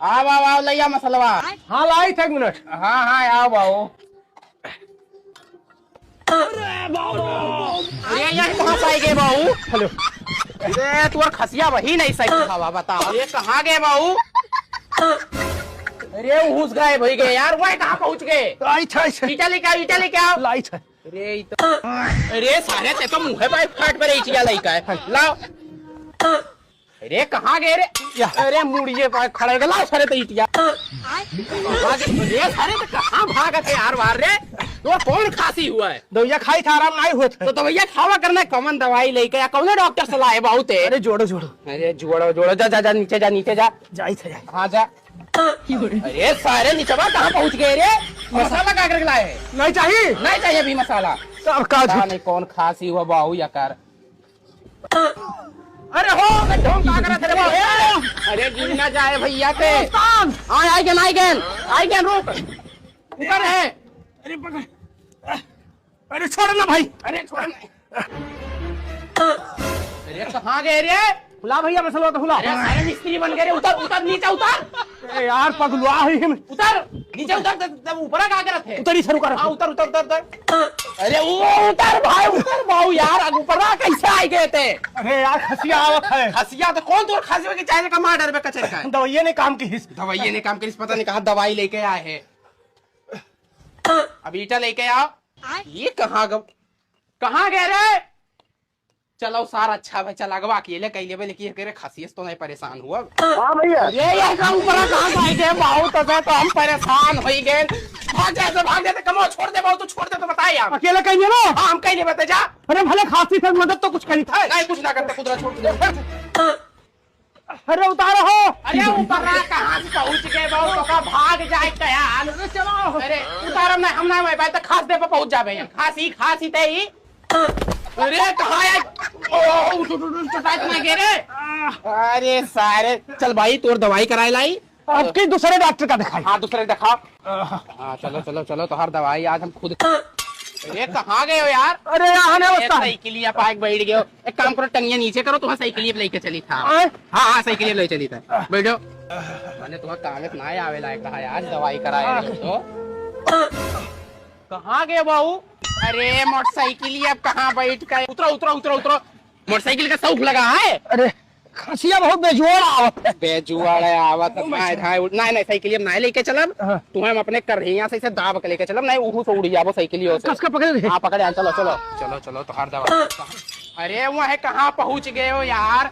आओ आओ आओ लैया मसलवा। हाँ लाई था 1 मिनट। हाँ हाँ आओ आओ। अरे यहाँ कहाँ से आई गए बहू? हेलो। अरे तू और खसिया वही नहीं सही हवा बताओ ये कहाँ गए बहू? अरे घुस गए भाई गए यार वह कहाँ पहुँच गए? लाई था ईटा लेके आओ ईटा लेके आओ। लाई था। अरे सारे ते तो मुँह पे फाट पर ईटिया लइका है लाओ। अरे कहाँ गए रे? अरे मुड़िए पर खड़े लाओ सारे तो ईटिया। अरे सारे तो कहाँ भागा थे यार बाहर रे? तो कौन खांसी हुआ है? दवाइया खाई था आराम नहीं हुआ था। तो भैया खावा करना कौन दवाई लेके या कौन डॉक्टर सलाह है बहुत है? अरे जोड़ो जोड़ो। अरे जोड़ो जोड़ो जा जा जा नीचे जा नीचे जा। जाई था जाई। हाँ जा। अरे सारे नीचवा कहाँ पहुँच गए रे? मसाला का करके लाए? नहीं चाहिए। नहीं चाहिए अभी मसाला। अब का नहीं कौन खांसी हुआ बाहू या कर। अरे हो ढोंग का करत रे बाबू? अरे गिर ना जाए भैया पे। आई गेन रुक ऊपर है। अरे पकड़। अरे छोड़ ना भाई। अरे छोड़ ना। अरे कहाँ गए रे? बुला भैया मसला तो बुला। अरे सारे मिस्त्री बन गए रे उतर उतर नीचे उतर। अरे यार पगलुआ ही हम। उतर नीचे उतर तब ऊपर का करत है? उतरी शुरू कर। हाँ उतर उतर उतर उतर। अरे वो उतर भाई उतर बाबू यार ऊपर कैसे आए गए थे? अरे यार खसिया आवत है। खसिया तो कौन दूर खांसी की चाय का मार डर में कचरे का? दवाइया ने काम की। दवाइये ने काम करी पता नहीं कहा दवाई लेके आए हैं। अब ईटा लेके आओ। ये कहाँ गए रे? चलो सारा अच्छा भाई चल अगवा के ले कहीं ले लेकिन करे खासियत तो नहीं परेशान हुआ। हाँ भैया। ये काम ऊपर कहाँ से आए गए बहुत तो हम परेशान हो गए। भाग जाते कमो छोड़ दे बहुत तो छोड़ दे तो बताए आप। अकेले कहीं ना। हाँ हम कहीं नहीं बता जा। अरे भले खांसी से मदद तो कुछ करी था। नहीं कुछ ना करते कुदरा छोड़ दे। अरे उतारो हो। अरे ऊपर कहाँ से पहुँच गए बहुत तो भाग जाए क्या? चलो। अरे उतारम नहीं हम ना भाई तो खास दे पर पहुँच जावे खासी खासी ते ही। अरे कहाँ है? अरे सारे चल भाई तोर दवाई कराए लाई। अब की दूसरे डॉक्टर का दिखाई। हाँ दूसरे दिखाओ। हाँ चलो चलो चलो तो हर दवाई आज हम खुद। अरे कहाँ गए हो यार? अरे यहाँ साइकिल पाइक बैठ गए हो। एक काम करो टंगिया नीचे करो तुम्हें साइकिल लेके चली था। हाँ हाँ साइकिल ले चली था बैठो। मैंने तुम्हें कागज ना आवे लायक कहा यार दवाई कराए तो। कहाँ गए बाबू? अरे मोटरसाइकिल अब कहाँ बैठ गए? उतरो उतरो उतरो उतरो। मोटरसाइकिल का शौक लगा है? अरे खसिया बहुत बेजुआर आवत है। बेजुआर है आवत नहीं साइकिल अब नहीं लेके चलब। तुम्हें हम अपने कर यहाँ से दाब के लेके चलब नहीं उहू से उड़ी जाबो साइकिल से। कसका पकड़। हाँ पकड़े चलो चलो चलो चलो तो हर दवा। अरे वह कहाँ पहुँच गए हो यार?